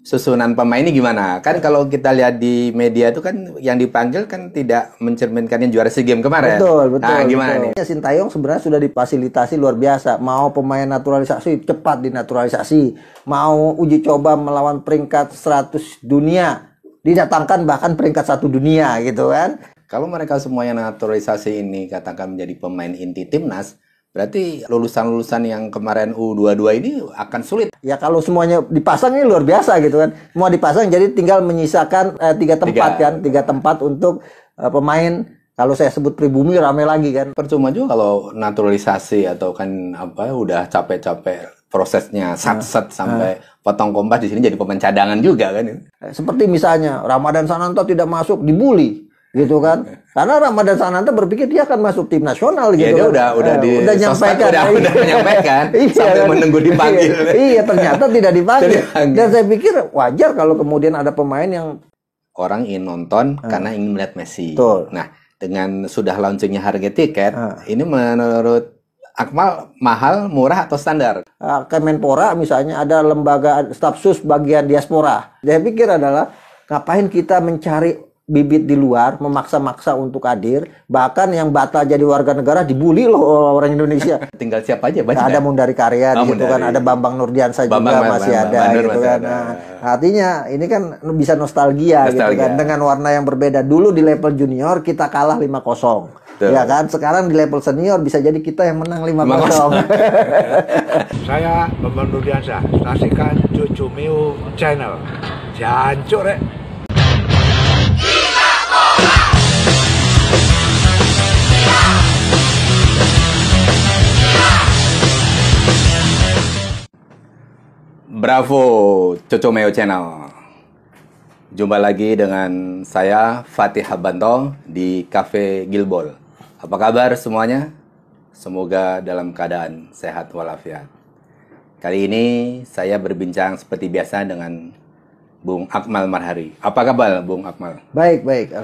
susunan pemain ini gimana? Kan kalau kita lihat di media itu kan yang dipanggil kan tidak mencerminkan yang juara SEA Games kemarin. Betul. Nah, gimana nih? Sintayong sebenarnya sudah difasilitasi luar biasa. Mau pemain naturalisasi, cepat dinaturalisasi. Mau uji coba melawan peringkat 100 dunia, didatangkan bahkan peringkat 1 dunia gitu kan. Kalau mereka semuanya naturalisasi ini katakan menjadi pemain inti timnas, berarti lulusan-lulusan yang kemarin U22 ini akan sulit. Ya kalau semuanya dipasang ini luar biasa gitu kan. Semua dipasang jadi tinggal menyisakan 3 tempat kan. 3 tempat untuk pemain. Kalau saya sebut pribumi rame lagi kan. Percuma juga kalau naturalisasi atau kan udah capek-capek prosesnya sat-sat sampai potong kompas di sini jadi pemain cadangan juga kan. Seperti misalnya Ramadhan Sananta tidak masuk, dibully gitu kan. Karena Ramadhan Sananta berpikir dia akan masuk tim nasional gitu dia kan. udah menyampaikan. Udah menyampaikan sampai kan? menunggu dipanggil. Iya, ternyata tidak dipanggil. Dan saya pikir wajar kalau kemudian ada pemain yang orang ingin nonton karena ingin melihat Messi. Betul. Nah, dengan sudah launchingnya harga tiket, ini menurut Akmal mahal, murah atau standar? Kemenpora misalnya ada lembaga stafsus bagian diaspora. Saya pikir adalah ngapain kita mencari bibit di luar, memaksa-maksa untuk hadir, bahkan yang batal jadi warga negara dibully loh orang Indonesia. Tinggal siapa aja baca. Ada Mundari Karya di situ kan, ada Bambang Nurdiansa juga masih ada gitu kan. Nah, artinya ini kan bisa nostalgia gitu kan, dengan warna yang berbeda. Dulu di level junior kita kalah 5-0. Ya kan, sekarang di level senior bisa jadi kita yang menang 5-0. Saya Bambang Nurdiansa, saksikan Cucu Miu Channel. Jancuk rek. Bravo, Cocomeo Channel. Jumpa lagi dengan saya Fatih Habanto di Cafe Gilbol. Apa kabar semuanya? Semoga dalam keadaan sehat walafiat. Kali ini saya berbincang seperti biasa dengan Bung Akmal Marhari. Apa kabar Bung Akmal? Baik. Baik.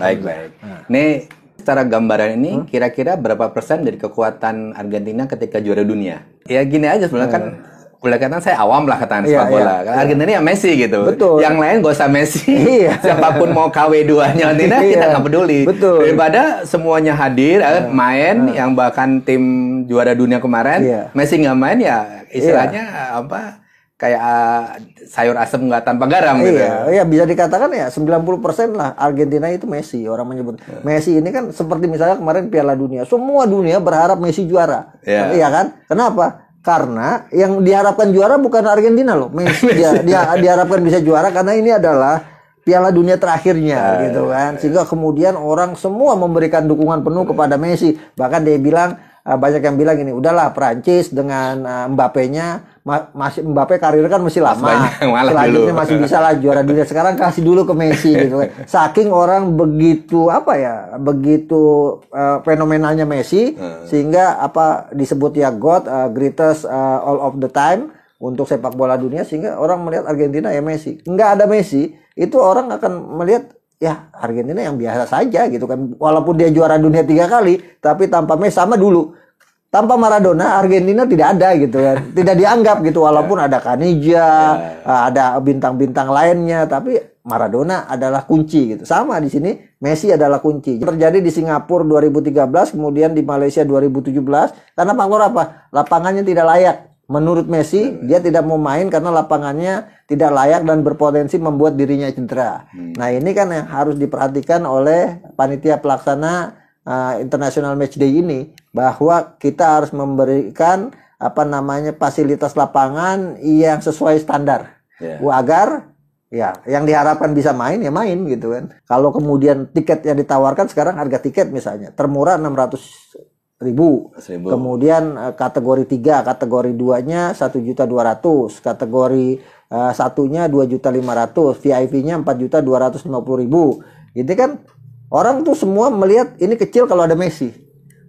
Nih, secara gambaran ini kira-kira berapa persen dari kekuatan Argentina ketika juara dunia? Ya gini aja sebenarnya kan. Boleh katakan saya awam lah katakan sepak bola. Argentina ya Messi gitu. Betul. Yang lain gak usah Messi. Siapapun mau KW2-nya Argentina kita nggak peduli. Betul. Daripada semuanya hadir, main, yang bahkan tim juara dunia kemarin, Messi nggak main ya istilahnya kayak sayur asem nggak tanpa garam gitu. Iya, bisa dikatakan ya 90% lah Argentina itu Messi. Orang menyebut Messi ini kan seperti misalnya kemarin Piala Dunia. Semua dunia berharap Messi juara. Iya kan? Kenapa? Karena yang diharapkan juara bukan Argentina loh. Messi dia diharapkan bisa juara karena ini adalah Piala Dunia terakhirnya gitu kan. Sehingga kemudian orang semua memberikan dukungan penuh kepada Messi. Bahkan dia bilang banyak yang bilang ini, udahlah Prancis dengan Mbappe-nya masih Mbappe karir kan masih lama. Selanjutnya masih bisa lah juara dunia. Sekarang kasih dulu ke Messi gitu kan. Saking orang begitu fenomenalnya Messi sehingga disebut ya God, greatest all of the time untuk sepak bola dunia, sehingga orang melihat Argentina ya Messi. Nggak ada Messi, itu orang akan melihat ya Argentina yang biasa saja gitu kan. Walaupun dia juara dunia 3 kali, tapi tanpa Messi sama dulu. Tanpa Maradona, Argentina tidak ada gitu kan. Tidak dianggap gitu, walaupun ada Caniggia, ada bintang-bintang lainnya, tapi Maradona adalah kunci gitu. Sama di sini, Messi adalah kunci. Terjadi di Singapura 2013, kemudian di Malaysia 2017, karena faktor apa? Lapangannya tidak layak. Menurut Messi, dia tidak mau main karena lapangannya tidak layak dan berpotensi membuat dirinya cedera. Nah, ini kan yang harus diperhatikan oleh panitia pelaksana International Matchday ini, bahwa kita harus memberikan fasilitas lapangan yang sesuai standar, agar ya yang diharapkan bisa main ya main gitu kan. Kalau kemudian tiket yang ditawarkan sekarang, harga tiket misalnya termurah 600.000. Kemudian kategori 3, kategori 2-nya 1.200.000, kategori 1-nya 2.500.000, VIP-nya 4.250.000. Ini kan orang tuh semua melihat ini kecil kalau ada Messi.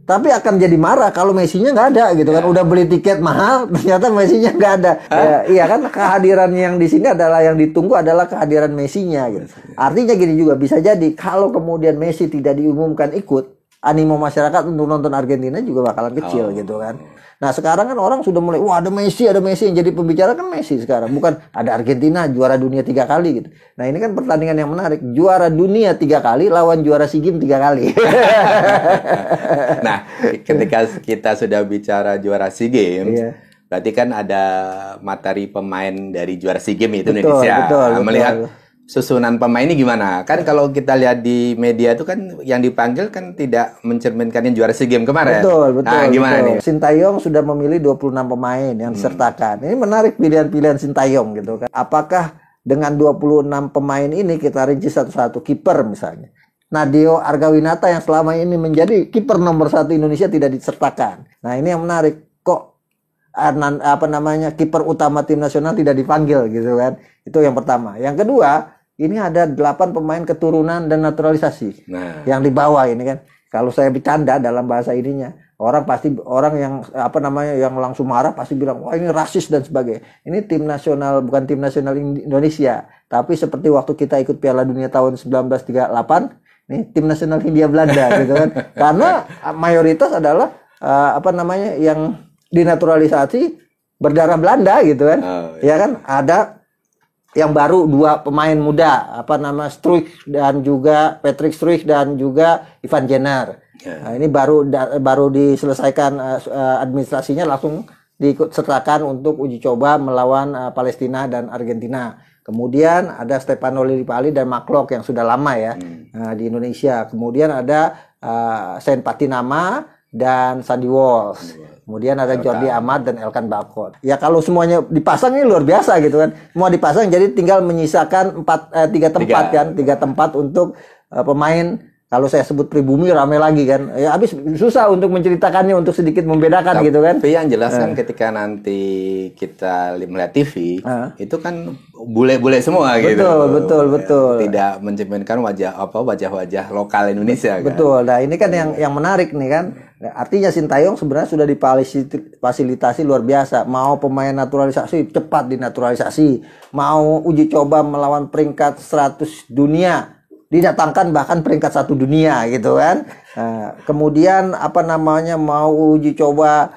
Tapi akan jadi marah kalau Messi-nya nggak ada gitu kan. Udah beli tiket mahal, ternyata Messi-nya nggak ada. Iya kan, kehadiran yang di sini adalah yang ditunggu adalah kehadiran Messi-nya gitu. Artinya gini juga, bisa jadi kalau kemudian Messi tidak diumumkan ikut, animo masyarakat untuk nonton Argentina juga bakalan kecil gitu kan. Nah sekarang kan orang sudah mulai, wah ada Messi yang jadi pembicara kan Messi sekarang. Bukan ada Argentina juara dunia 3 kali gitu. Nah ini kan pertandingan yang menarik. Juara dunia 3 kali lawan juara SEA Games 3 kali. Nah ketika kita sudah bicara juara SEA Games, berarti kan ada materi pemain dari juara SEA Games itu Indonesia. Betul. Melihat susunan pemain ini gimana? Kan kalau kita lihat di media itu kan yang dipanggil kan tidak mencerminkan yang juara SEA Games kemarin. Betul. Nah, gimana nih? Sintayong sudah memilih 26 pemain yang disertakan. Ini menarik pilihan-pilihan Sintayong gitu kan. Apakah dengan 26 pemain ini kita rinci satu-satu? Kiper misalnya. Nadeo Argawinata yang selama ini menjadi kiper nomor 1 Indonesia tidak disertakan. Nah, ini yang menarik. Kok kiper utama tim nasional tidak dipanggil gitu kan? Itu yang pertama. Yang kedua, ini ada 8 pemain keturunan dan naturalisasi yang dibawa ini kan. Kalau saya bercanda dalam bahasa ininya, orang yang yang langsung marah pasti bilang wah ini rasis dan sebagainya. Ini tim nasional, bukan tim nasional Indonesia, tapi seperti waktu kita ikut Piala Dunia tahun 1938, ini tim nasional Hindia Belanda gitu kan. Karena mayoritas adalah yang dinaturalisasi berdarah Belanda gitu kan. Ya kan, ada yang baru 2 pemain muda, Struijk dan juga Patrick Struijk dan juga Ivan Jenner. Nah, ini baru diselesaikan administrasinya, langsung disertakan untuk uji coba melawan Palestina dan Argentina. Kemudian ada Stefano Lillipali dan Maklok yang sudah lama ya di Indonesia. Kemudian ada Saint Patinama dan Sandy Walsh. Kemudian ada Jordi Amat dan Elkan Bakot. Ya kalau semuanya dipasang ini luar biasa gitu kan. Semua dipasang jadi tinggal menyisakan 3 tempat untuk pemain. Kalau saya sebut pribumi rame lagi kan. Ya habis susah untuk menceritakannya, untuk sedikit membedakan gitu kan. Tapi yang jelas kan ketika nanti kita melihat TV, itu kan bule-bule semua gitu. Betul. Tidak mencerminkan wajah-wajah lokal Indonesia kan. Betul. Nah, ini kan yang menarik nih kan. Artinya Sintayong sebenarnya sudah difasilitasi luar biasa. Mau pemain naturalisasi cepat dinaturalisasi, mau uji coba melawan peringkat 100 dunia, didatangkan bahkan peringkat 1 dunia gitu kan. Kemudian mau uji coba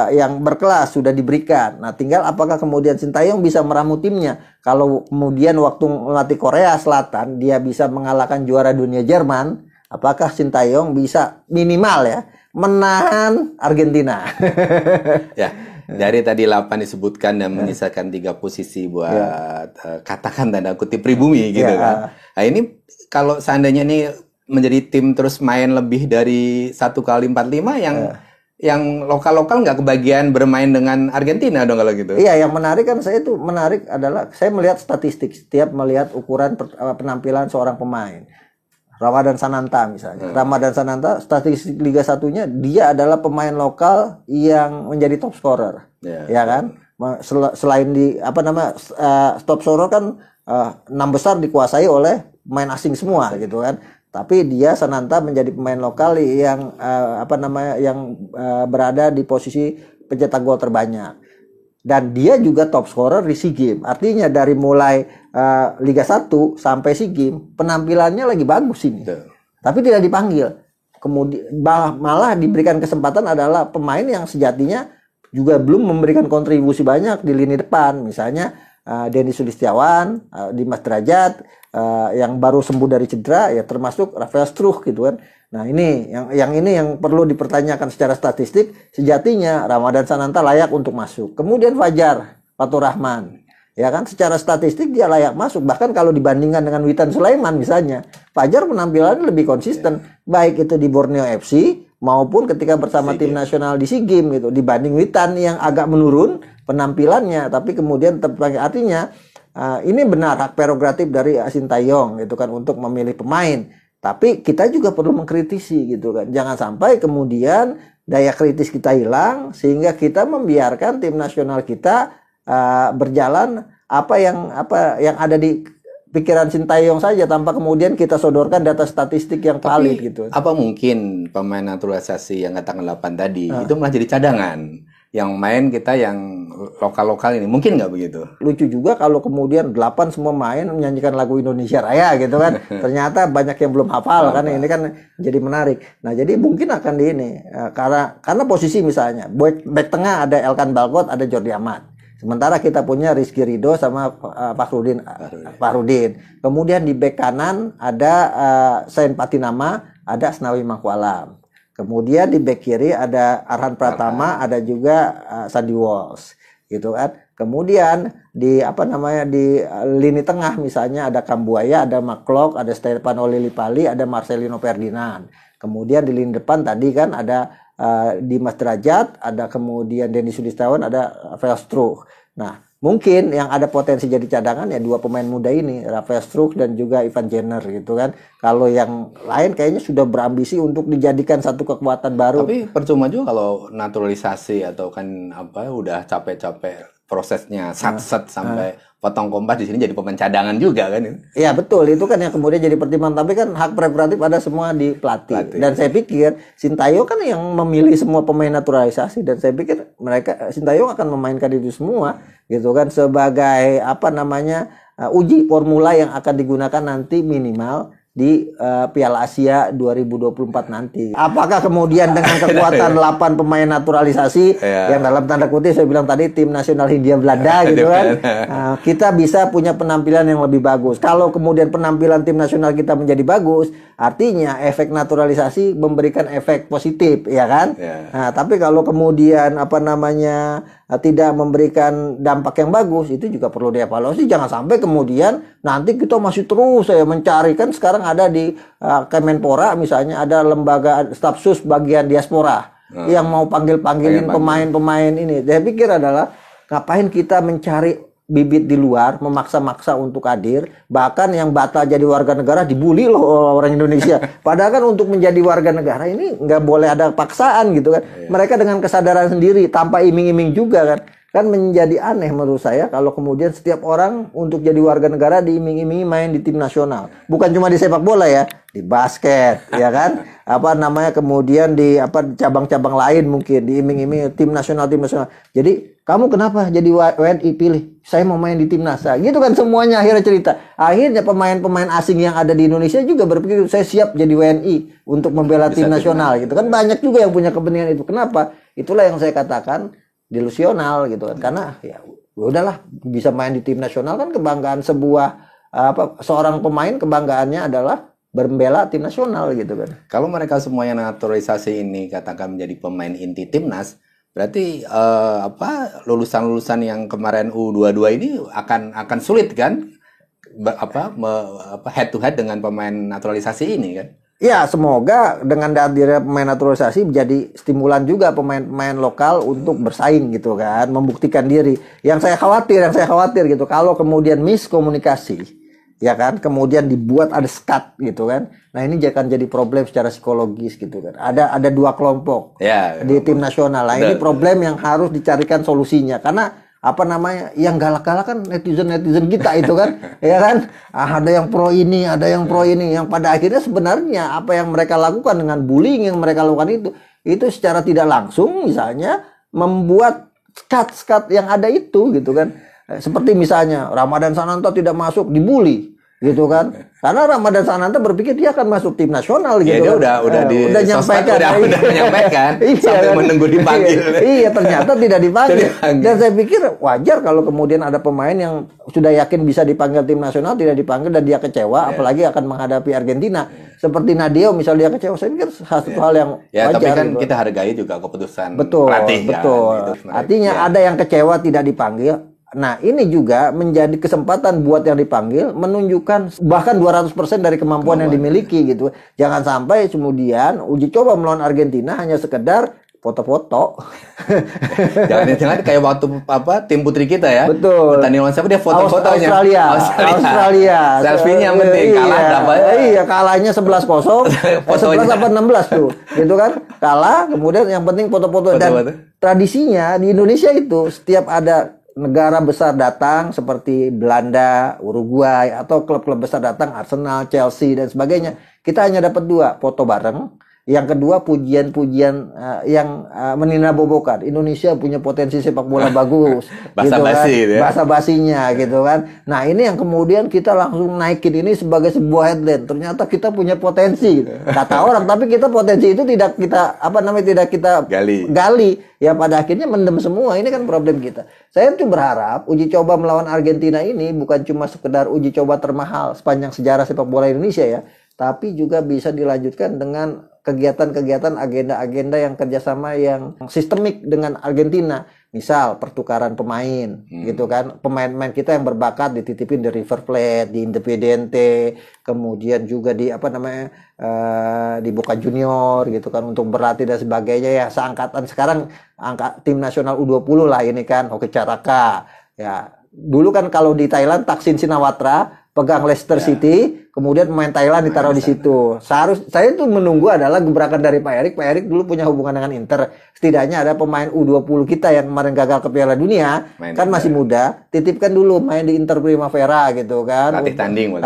yang berkelas sudah diberikan. Nah, tinggal apakah kemudian Sintayong bisa meramu timnya. Kalau kemudian waktu melatih Korea Selatan dia bisa mengalahkan juara dunia Jerman, apakah Sintayong bisa minimal ya menahan Argentina? Ya, dari tadi 8 disebutkan dan menyisakan 3 posisi buat katakan tanda kutip pribumi gitu kan. Nah, ini kalau seandainya ini menjadi tim terus main lebih dari 1x45 yang lokal-lokal nggak kebagian bermain dengan Argentina dong kalau gitu. Iya, yang menarik kan adalah saya melihat statistik setiap melihat ukuran penampilan seorang pemain. Ramadan Sananta misalnya. Ramadan Sananta statistik Liga 1-nya dia adalah pemain lokal yang menjadi top scorer. Ya kan? Selain top scorer kan 6 besar dikuasai oleh pemain asing semua gitu kan. Tapi dia Sananta menjadi pemain lokal yang berada di posisi pencetak gol terbanyak. Dan dia juga top scorer di SEA Games. Artinya dari mulai Liga 1 sampai SEA Games penampilannya lagi bagus ini. Tapi tidak dipanggil. Kemudian malah diberikan kesempatan adalah pemain yang sejatinya juga belum memberikan kontribusi banyak di lini depan. Misalnya Denny Sulistiawan, Dimas Derajat, yang baru sembuh dari cedera, ya termasuk Rafael Struijk gitu kan. Nah ini yang perlu dipertanyakan secara statistik. Sejatinya Ramadan Sananta layak untuk masuk. Kemudian Fajar Faturrahman, ya kan, secara statistik dia layak masuk. Bahkan kalau dibandingkan dengan Witan Sulaiman misalnya, Fajar penampilannya lebih konsisten, baik itu di Borneo FC maupun ketika bersama tim nasional di SEA Games gitu. Dibanding Witan yang agak menurun penampilannya, tapi kemudian terpanggil. Artinya ini benar hak prerogatif dari Sintayong gitu kan untuk memilih pemain. Tapi kita juga perlu mengkritisi gitu kan. Jangan sampai kemudian daya kritis kita hilang sehingga kita membiarkan tim nasional kita berjalan apa yang ada di pikiran Sintayong saja tanpa kemudian kita sodorkan data statistik yang valid gitu. Apa mungkin pemain naturalisasi yang katakan 8 tadi itu malah jadi cadangan? yang main kita yang lokal-lokal ini. Mungkin nggak begitu? Lucu juga kalau kemudian 8 semua main menyanyikan lagu Indonesia Raya gitu kan. Ternyata banyak yang belum hafal kan. Ini kan jadi menarik. Nah, jadi mungkin akan di ini karena posisi misalnya back tengah ada Elkan Balgot, ada Jordi Amat. Sementara kita punya Rizky Ridho sama Fakhrudin. Kemudian di back kanan ada Sain Patinama, ada Asnawi Mangkualam. Kemudian di back kiri ada Arhan Pratama, ada juga Sandy Walsh, gitu kan. Kemudian di di lini tengah misalnya ada Kambuaya, ada McClough, ada Stefano Lillipali, ada Marcelino Ferdinand. Kemudian di lini depan tadi kan ada Dimas Derajat, ada kemudian Denny Sulistawan, ada Rafael Struijk. Nah, mungkin yang ada potensi jadi cadangan ya 2 pemain muda ini, Rafael Struijk dan juga Ivan Jenner gitu kan. Kalau yang lain kayaknya sudah berambisi untuk dijadikan satu kekuatan baru. Tapi percuma juga kalau naturalisasi atau kan udah capek-capek prosesnya sat-sat sampai potong kompas di sini jadi pemain cadangan juga kan. Iya betul, itu kan yang kemudian jadi pertimbangan, tapi kan hak prerogatif ada semua di pelatih. Dan saya pikir Sintayong kan yang memilih semua pemain naturalisasi, dan saya pikir Sintayong akan memainkan itu semua gitu kan sebagai uji formula yang akan digunakan nanti minimal di Piala Asia 2024 nanti. Apakah kemudian dengan kekuatan 8 pemain naturalisasi yang dalam tanda kutip saya bilang tadi tim nasional Hindia Belanda gitu kan, kita bisa punya penampilan yang lebih bagus. Kalau kemudian penampilan tim nasional kita menjadi bagus, artinya efek naturalisasi memberikan efek positif, ya kan? Nah, tapi kalau kemudian tidak memberikan dampak yang bagus, itu juga perlu dievaluasi. Jangan sampai kemudian nanti kita masih terus mencari, kan sekarang ada di Kemenpora misalnya ada lembaga Stafsus bagian diaspora yang mau panggilin pemain-pemain ini. Saya pikir adalah ngapain kita mencari bibit di luar, memaksa-maksa untuk hadir, bahkan yang batal jadi warga negara dibully loh orang Indonesia. Padahal kan untuk menjadi warga negara ini nggak boleh ada paksaan gitu kan. Mereka dengan kesadaran sendiri, tanpa iming-iming juga kan menjadi aneh menurut saya kalau kemudian setiap orang untuk jadi warga negara diiming-imingi main di tim nasional. Bukan cuma di sepak bola ya, di basket ya kan. Kemudian di cabang-cabang lain mungkin diiming-imingi tim nasional. Jadi kamu kenapa jadi WNI pilih? Saya mau main di timnas. Gitu kan semuanya akhirnya cerita. Akhirnya pemain-pemain asing yang ada di Indonesia juga berpikir saya siap jadi WNI untuk membela tim nasional gitu kan. Banyak juga yang punya kepentingan itu. Kenapa? Itulah yang saya katakan delusional gitu kan. Karena ya udahlah, bisa main di tim nasional kan kebanggaan seorang pemain, kebanggaannya adalah membela tim nasional gitu kan. Kalau mereka semuanya naturalisasi ini katakan menjadi pemain inti timnas, berarti lulusan-lulusan yang kemarin U22 ini akan sulit kan head to head dengan pemain naturalisasi ini kan? Ya, semoga dengan hadirnya pemain naturalisasi menjadi stimulan juga pemain-pemain lokal untuk bersaing gitu kan, membuktikan diri. Yang saya khawatir gitu, kalau kemudian miskomunikasi, ya kan, kemudian dibuat ada sekat gitu kan. Nah, ini akan jadi problem secara psikologis gitu kan. Ada 2 kelompok di tim nasional. Nah, ini problem yang harus dicarikan solusinya karena yang galak-galak kan netizen kita itu kan, ya kan, ada yang pro ini, ada yang pro ini, yang pada akhirnya sebenarnya apa yang mereka lakukan dengan bullying yang mereka lakukan itu secara tidak langsung misalnya membuat skat yang ada itu gitu kan, seperti misalnya Ramadan Sananta tidak masuk dibully gitu kan, karena Ramadan Sananta berpikir dia akan masuk tim nasional gitu. Dia udah menyampaikan sampai menunggu dipanggil. Iya, ternyata tidak dipanggil. Dan saya pikir wajar kalau kemudian ada pemain yang sudah yakin bisa dipanggil tim nasional tidak dipanggil dan dia kecewa, apalagi akan menghadapi Argentina. Seperti Nadeo misalnya dia kecewa, saya pikir satu hal yang wajar. Tapi kan gitu. Kita hargai juga keputusan pelatih. Betul. Artinya ada yang kecewa tidak dipanggil. Nah, ini juga menjadi kesempatan buat yang dipanggil menunjukkan bahkan 200% dari kemampuan yang dimiliki gitu. Jangan sampai kemudian uji coba melawan Argentina hanya sekedar foto-foto. Jangan kayak waktu tim putri kita ya. Betul. Pertandingan lawan siapa dia foto-fotonya. Australia. Selfie-nya yang penting. Kalah berapa? Iya, kalahnya 11-0. 11 apa 16 tuh. Gitu kan? Kalah, kemudian yang penting foto-foto. Dan tradisinya di Indonesia itu setiap ada negara besar datang seperti Belanda, Uruguay, atau klub-klub besar datang, Arsenal, Chelsea, dan sebagainya, kita hanya dapat 2, foto bareng Yang kedua pujian-pujian yang meninabobokan. Indonesia punya potensi sepak bola bagus. Basa-basi gitu kan? gitu ya. Basa-basinya gitu kan. Nah ini yang kemudian kita langsung naikin ini sebagai sebuah headline. Ternyata kita punya potensi. Kata orang, tapi kita potensi itu tidak kita tidak kita gali. Ya pada akhirnya mendem semua. Ini kan problem kita. Saya tuh berharap uji coba melawan Argentina ini bukan cuma sekedar uji coba termahal sepanjang sejarah sepak bola Indonesia ya, tapi juga bisa dilanjutkan dengan kegiatan-kegiatan, agenda-agenda yang kerjasama yang sistemik dengan Argentina. Misal pertukaran pemain, gitu kan. Pemain-pemain kita yang berbakat dititipin di River Plate, di Independiente, kemudian juga di di Boca Junior, gitu kan, untuk berlatih dan sebagainya ya. Seangkatan sekarang tim nasional U20 lah ini kan, Hoki Caraka. Ya, dulu kan kalau di Thailand Thaksin Shinawatra pegang Leicester City, kemudian pemain Thailand ditaruh di situ. Saya tuh menunggu adalah gebrakan dari Pak Erik. Pak Erik dulu punya hubungan dengan Inter. Setidaknya ada pemain U20 kita yang kemarin gagal ke Piala Dunia, kan masih muda, titipkan dulu main di Inter Primavera gitu kan. Latih tanding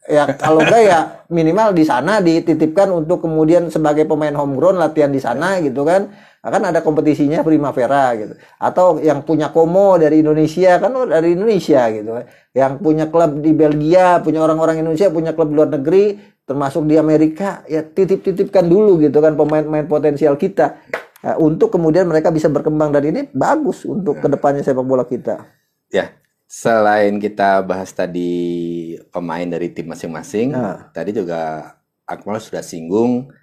ya kalau enggak ya minimal di sana dititipkan untuk kemudian sebagai pemain homegrown latihan di sana gitu kan. Kan ada kompetisinya Primavera gitu. Atau yang punya Como dari Indonesia kan dari Indonesia gitu. Yang punya klub di Belgia, punya orang-orang Indonesia punya klub luar negeri, termasuk di Amerika, ya titip-titipkan dulu gitu kan pemain-pemain potensial kita. Untuk kemudian mereka bisa berkembang, dan ini bagus untuk kedepannya sepak bola kita. Ya, selain kita bahas tadi pemain dari tim masing-masing, tadi juga Akmal sudah singgung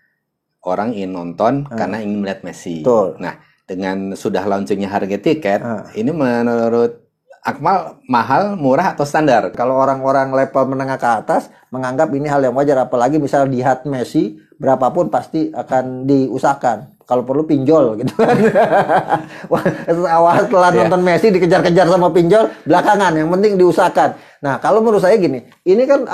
orang ingin nonton karena ingin melihat Messi. Betul. Nah, dengan sudah launchingnya harga tiket, ini menurut Akmal mahal, murah, atau standar? Kalau orang-orang level menengah ke atas menganggap ini hal yang wajar, apalagi misalnya lihat Messi, berapapun pasti akan diusahakan. Kalau perlu pinjol gitu kan. Awal setelah nonton Messi dikejar-kejar sama pinjol, belakangan yang penting diusahakan. Nah, kalau menurut saya gini, ini kan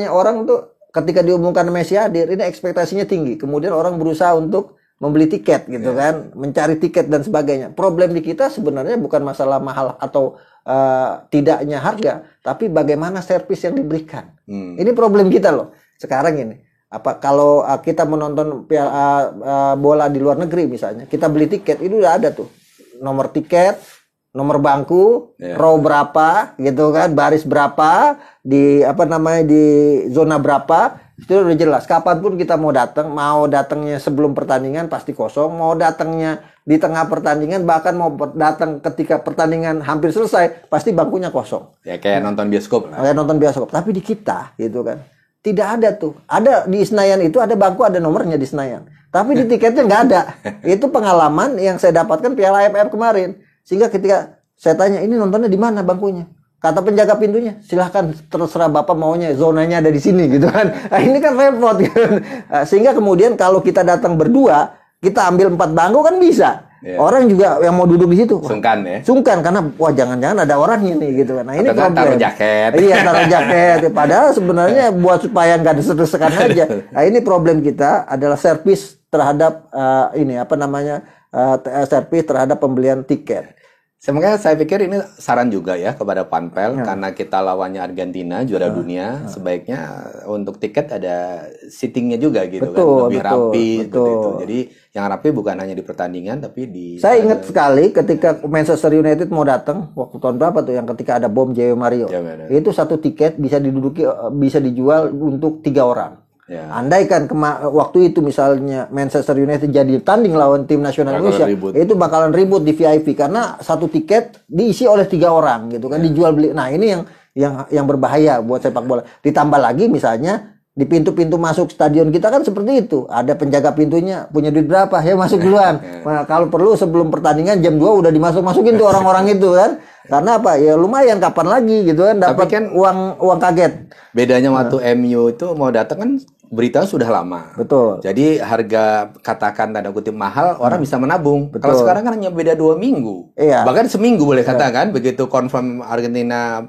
orang tuh ketika diumumkan Messi hadir, ini ekspektasinya tinggi. Kemudian orang berusaha untuk membeli tiket gitu kan, mencari tiket dan sebagainya. Problem di kita sebenarnya bukan masalah mahal atau tidaknya harga, tapi bagaimana servis yang diberikan. Ini problem kita loh. Sekarang ini, kalau kita menonton bola di luar negeri misalnya, kita beli tiket, itu udah ada tuh nomor tiket, nomor bangku, row berapa gitu kan, baris berapa, di di zona berapa, itu udah jelas. Kapanpun kita mau datangnya sebelum pertandingan pasti kosong, mau datangnya di tengah pertandingan, bahkan mau datang ketika pertandingan hampir selesai, pasti bangkunya kosong. Ya kayak nonton bioskop lah. Kayak nonton bioskop. Tapi di kita gitu kan, tidak ada tuh. Ada di Senayan itu ada bangku, ada nomornya di Senayan. Tapi di tiketnya nggak ada. Itu pengalaman yang saya dapatkan Piala AFF kemarin. Sehingga ketika saya tanya, ini nontonnya di mana bangkunya? Kata penjaga pintunya, silahkan terserah Bapak maunya, zonanya ada di sini gitu kan. Nah, ini kan repot gitu. Sehingga kemudian kalau kita datang berdua, kita ambil 4 bangku kan bisa. Orang juga yang mau duduk di situ sungkan ya. Sungkan karena wah jangan-jangan ada orangnya nih gitu kan. Nah, ini problem. Taruh jaket. Iya, taruh jaket. Padahal sebenarnya buat supaya nggak desek-desekan aja. Nah, ini problem kita adalah servis terhadap servis terhadap pembelian tiket. Semoga saya pikir ini saran juga ya kepada Panpel, karena kita lawannya Argentina, juara dunia, sebaiknya untuk tiket ada seatingnya juga gitu, lebih rapi seperti itu. Jadi yang rapi bukan hanya di pertandingan tapi di. Saya ingat sekali ketika Manchester United mau datang waktu tahun berapa tuh, yang ketika ada bom Jose Mario. Itu satu tiket bisa dijual untuk 3 orang. Andai kan waktu itu misalnya Manchester United jadi tanding lawan tim nasional Indonesia, itu bakalan ribut di VIP karena satu tiket diisi oleh 3 orang gitu kan, dijual beli. Nah, ini yang berbahaya buat sepak bola. Ditambah lagi misalnya di pintu-pintu masuk stadion kita kan seperti itu, ada penjaga pintunya, punya duit berapa ya masuk duluan. Nah, kalau perlu sebelum pertandingan jam 2 udah dimasukin tuh orang-orang itu kan. Karena apa? Ya lumayan kapan lagi gitu kan dapat kan uang kaget. Bedanya waktu MU itu mau datang kan berita sudah lama. Betul. Jadi harga katakan tanda kutip mahal, orang bisa menabung. Kalau sekarang kan hanya beda 2 minggu. Bahkan seminggu boleh katakan, begitu confirm Argentina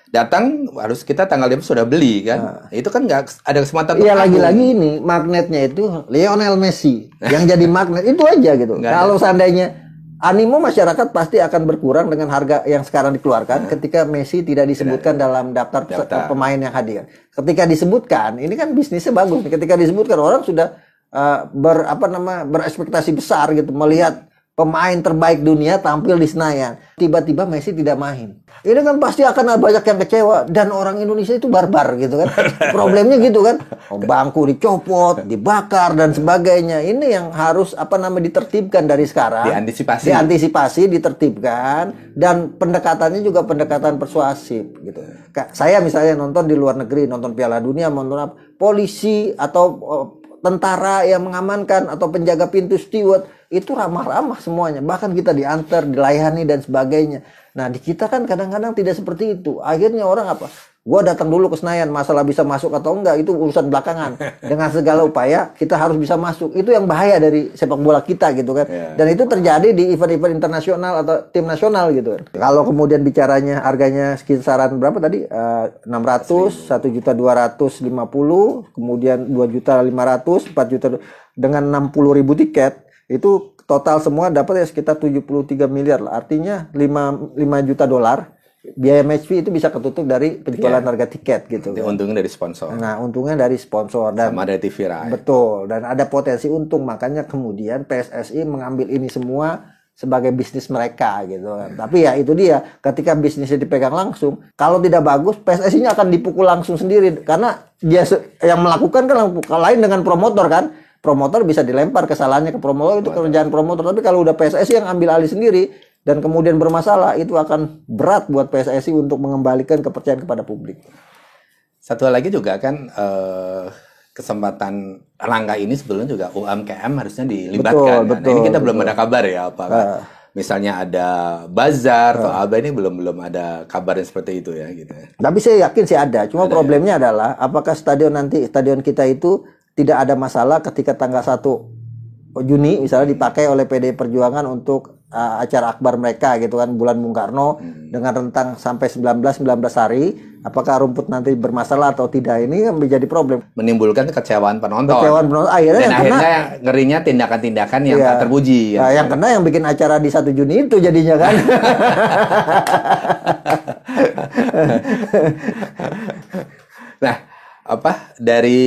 datang, harus kita tanggal 5 sudah beli kan. Itu kan nggak ada kesempatan. Iya, lagi-lagi ini magnetnya itu Lionel Messi yang jadi magnet itu aja gitu. Kalau seandainya animo masyarakat pasti akan berkurang dengan harga yang sekarang dikeluarkan ketika Messi tidak disebutkan dalam daftar pemain yang hadir. Ketika disebutkan, ini kan bisnisnya bagus. Ketika disebutkan, orang sudah berekspektasi besar gitu melihat pemain terbaik dunia tampil di Senayan. Tiba-tiba Messi tidak main. Ini kan pasti akan banyak yang kecewa dan orang Indonesia itu barbar gitu kan. Problemnya gitu kan. Bangku dicopot, dibakar dan sebagainya. Ini yang harus ditertibkan dari sekarang. Diantisipasi, ditertibkan dan pendekatannya juga pendekatan persuasif gitu. Saya misalnya nonton di luar negeri, nonton Piala Dunia, nonton polisi atau tentara yang mengamankan atau penjaga pintu steward itu ramah-ramah semuanya, bahkan kita diantar, dilayani dan sebagainya. Nah di kita kan kadang-kadang tidak seperti itu. Akhirnya orang gua datang dulu ke Senayan, masalah bisa masuk atau enggak itu urusan belakangan. Dengan segala upaya kita harus bisa masuk. Itu yang bahaya dari sepak bola kita gitu kan. Dan itu terjadi di event-event internasional atau tim nasional gitu kan. Kalau kemudian bicaranya harganya kisaran berapa tadi? 600, 1.250.000, kemudian 2.500.000, 4 juta dengan 60.000 tiket. Itu total semua dapat ya sekitar 73 miliar lah. Artinya 5 juta dolar. Biaya match fee itu bisa ketutup dari penjualan harga tiket gitu. Untungnya dari sponsor. Nah, untungnya dari sponsor dan sama dari TV Rai. Betul, dan ada potensi untung. Makanya kemudian PSSI mengambil ini semua sebagai bisnis mereka gitu kan. Tapi ya itu dia, ketika bisnisnya dipegang langsung, kalau tidak bagus PSSI-nya akan dipukul langsung sendiri karena dia yang melakukan kan lain dengan promotor kan. Promotor bisa dilempar kesalahannya ke promotor, itu kerjaan promotor. Tapi kalau udah PSSI yang ambil alih sendiri dan kemudian bermasalah, itu akan berat buat PSSI untuk mengembalikan kepercayaan kepada publik. Satu lagi juga kan kesempatan langkah ini sebelumnya juga UMKM harusnya dilibatkan. Betul, ini kita belum ada kabar ya apakah misalnya ada bazar atau apa, ini belum ada kabar yang seperti itu ya gitu. Tapi saya yakin sih ada. Cuma problemnya adalah apakah stadion kita itu tidak ada masalah ketika tanggal 1 Juni misalnya dipakai oleh PDI Perjuangan untuk acara akbar mereka gitu kan, bulan Bung Karno dengan rentang sampai 19 hari. Apakah rumput nanti bermasalah atau tidak, ini yang menjadi problem. Menimbulkan kekecewaan penonton. Akhirnya ngerinya tindakan-tindakan yang tak terpuji. Yang kena yang bikin acara di 1 Juni itu jadinya kan. Nah, dari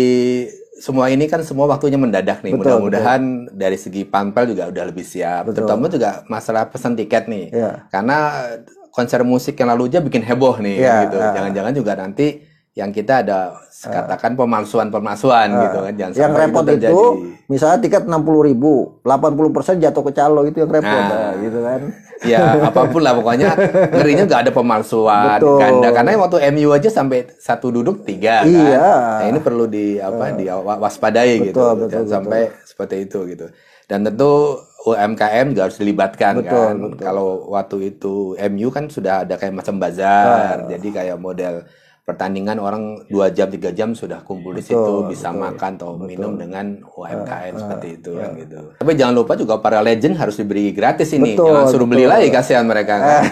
semua ini kan semua waktunya mendadak nih. Mudah-mudahan dari segi Pampel juga udah lebih siap. Terutama juga masalah pesan tiket nih. Karena konser musik yang lalu aja bikin heboh nih gitu. Jangan-jangan juga nanti yang kita ada katakan pemalsuan gitu kan. Jangan yang repot itu misalnya tiket 60.000, 80% jatuh ke calo, itu yang repot gitu kan. Ya apapun lah pokoknya ngerinya nggak ada pemalsuan ganda, karena waktu MU aja sampai 1 duduk 3 kan. Nah, ini perlu diwaspadai gitu. Jangan sampai seperti itu gitu. Dan tentu UMKM juga harus dilibatkan kan. Kalau waktu itu MU kan sudah ada kayak macam bazar, jadi kayak model pertandingan orang 2 jam 3 jam sudah kumpul di situ, bisa makan atau minum dengan UMKM seperti itu kan gitu. Tapi jangan lupa juga para legend harus diberi gratis ini. Jangan suruh beli lagi, kasihan mereka kan.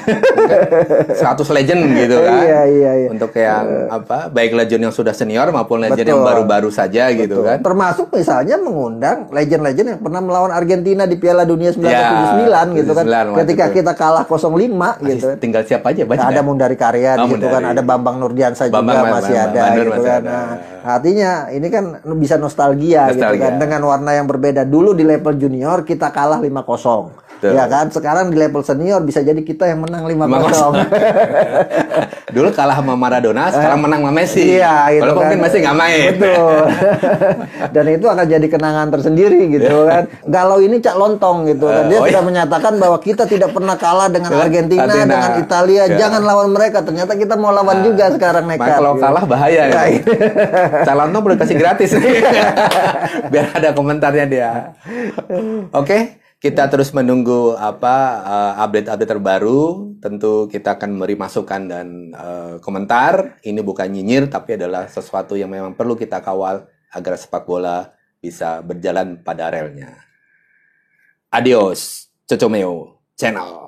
100 legend gitu kan. Untuk yang baik legend yang sudah senior maupun legend yang baru-baru saja gitu kan. Termasuk misalnya mengundang legend-legend yang pernah melawan Argentina di Piala Dunia 1979 gitu kan. Ketika kita kalah 0-5 gitu kan. Tinggal siapa aja banyak. Ada Mundari Karyan gitu kan, ada Bambang Nurdiansyah juga masih ada gitu kan. Nah, artinya ini kan bisa nostalgia gitu kan, dengan warna yang berbeda. Dulu di level junior kita kalah 5-0. Ya kan, sekarang di level senior bisa jadi kita yang menang 5-0. Dulu kalah sama Maradona, sekarang menang sama Messi. Iya, gitu walaupun kan. mungkin Messi nggak main. Betul. Dan itu akan jadi kenangan tersendiri gitu kan. Galau ini Cak Lontong gitu kan. Dia sudah menyatakan bahwa kita tidak pernah kalah dengan Argentina, dengan Italia. Jangan lawan mereka. Ternyata kita mau lawan juga sekarang nekat. Kalau kalah bahaya ya. Cak Lontong perlu kasih gratis. Biar ada komentarnya dia. Oke. Kita terus menunggu update-update terbaru. Tentu kita akan memberi masukan dan komentar. Ini bukan nyinyir, tapi adalah sesuatu yang memang perlu kita kawal agar sepak bola bisa berjalan pada relnya. Adios, Cocomeo Channel.